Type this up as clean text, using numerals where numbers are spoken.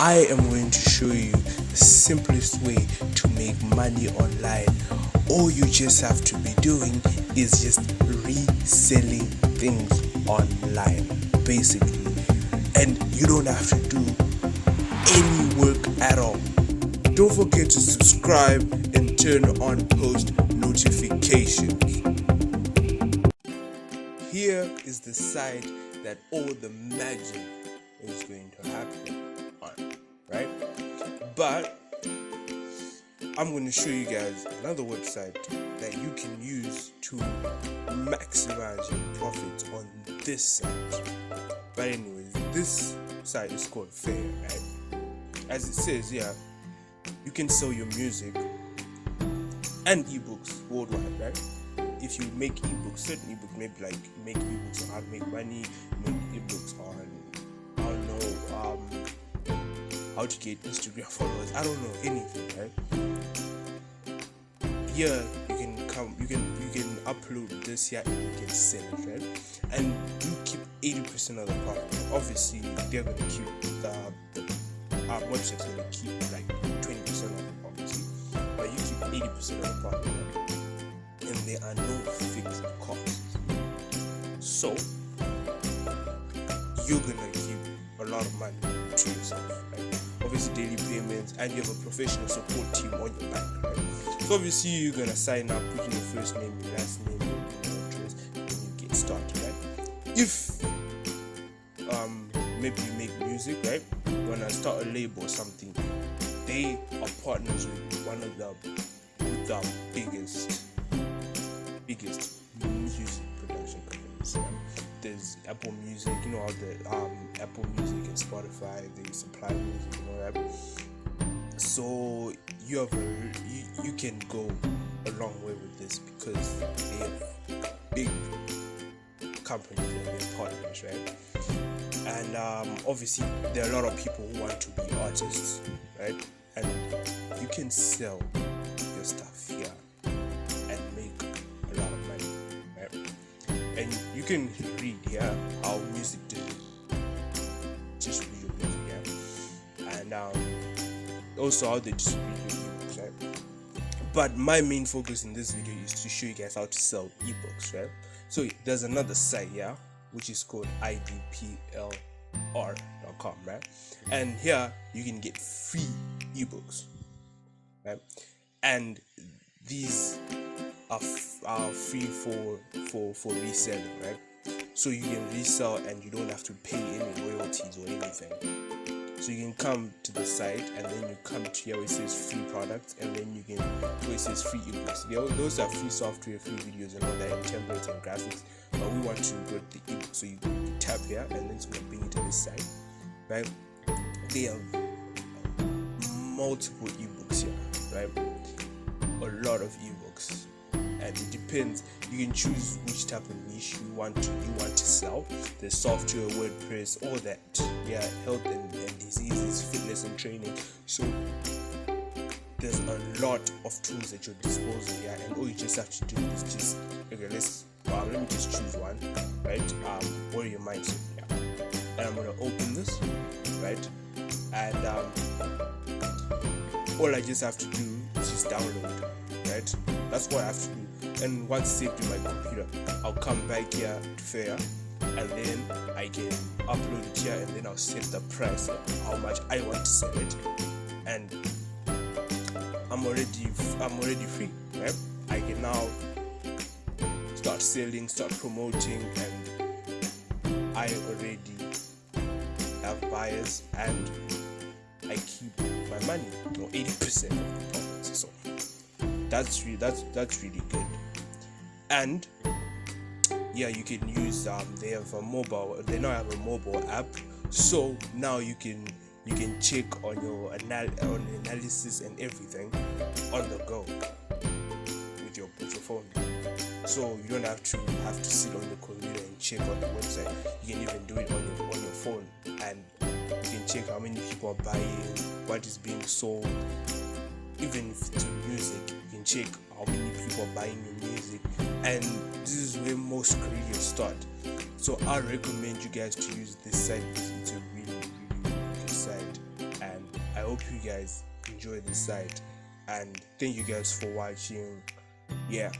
I am going to show you the simplest way to make money online. All you just have to be doing is just reselling things online, basically. And you don't have to do any work at all. Don't forget to subscribe and turn on post notifications. Here is the site that all the magic is going to happen on, right? But I'm going to show you guys another website that you can use to maximize your profits on this site. But anyways, this site is called Feiyr, right? As it says here, you can sell your music and ebooks worldwide, right? If you make ebooks, certain ebooks, maybe like you make ebooks on how to make money, make ebooks on how to get Instagram followers, I don't know, anything, right? Here you can upload this here and you can sell it, right? And you keep 80% of the profit. Obviously they're gonna keep the website's gonna keep like 20% of the profit, but you keep 80% of the profit, right? And there are no fixed costs. So you're gonna keep a lot of money to yourself, right? Obviously daily payments, and you have a professional support team on your back, right? So obviously you're gonna sign up, put in your first name, your last name, your email address, and you get started, right? If maybe you make music, right? You wanna start a label or something, they are partners with one of the biggest music production companies. There's Apple Music, you know, all the Apple Music and Spotify, they supply music and all that. So you can go a long way with this because they have big companies and they're partners, right? And obviously there are a lot of people who want to be artists, right? And you can sell your stuff here and make a lot of money, right? And you can read here how music did it. Just read your music, yeah? And also how they distribute your ebooks, right? But my main focus in this video is to show you guys how to sell ebooks, right? So there's another site here which is called idplr.com, right? And here you can get free ebooks, right? And these are free for reselling, right? So you can resell and you don't have to pay any royalties or anything. So you can come to the site and then you come to here where it says free products, and then you can where it says free ebooks. Those are free software, free videos and all that, and templates and graphics. But we want to go to the ebook, so you tap here and then it's going to bring you to this site, right? They have multiple ebooks here, right? A lot of ebooks, and it depends. You can choose which type of niche you want to sell. The software, WordPress, all that, yeah, health and diseases, fitness and training. So there's a lot of tools at your disposal here, and all you just have to do is just let me just choose one, right? Warrior Mindset, yeah. And I'm gonna open this, right? And all I just have to do is just download, right? That's what I have to do. And once saved in my computer, I'll come back here to Feiyr, and then I can upload it here, and then I'll set the price of how much I want to sell it, and I'm already free, right? I can now start selling, start promoting, and I already have buyers, and I keep my money, 80% of the profits. So that's really good. And yeah, you can use they now have a mobile app, so now you can check on your analysis and everything on the go with your phone. So you don't have to sit on your computer and check on the website. You can even do it on your phone, and you can check how many people are buying, what is being sold. Even if it's music, you can check how many people are buying your music, and this is where most creators start. So I recommend you guys to use this site because it's a really, really good site, and I hope you guys enjoy this site, and thank you guys for watching. Yeah.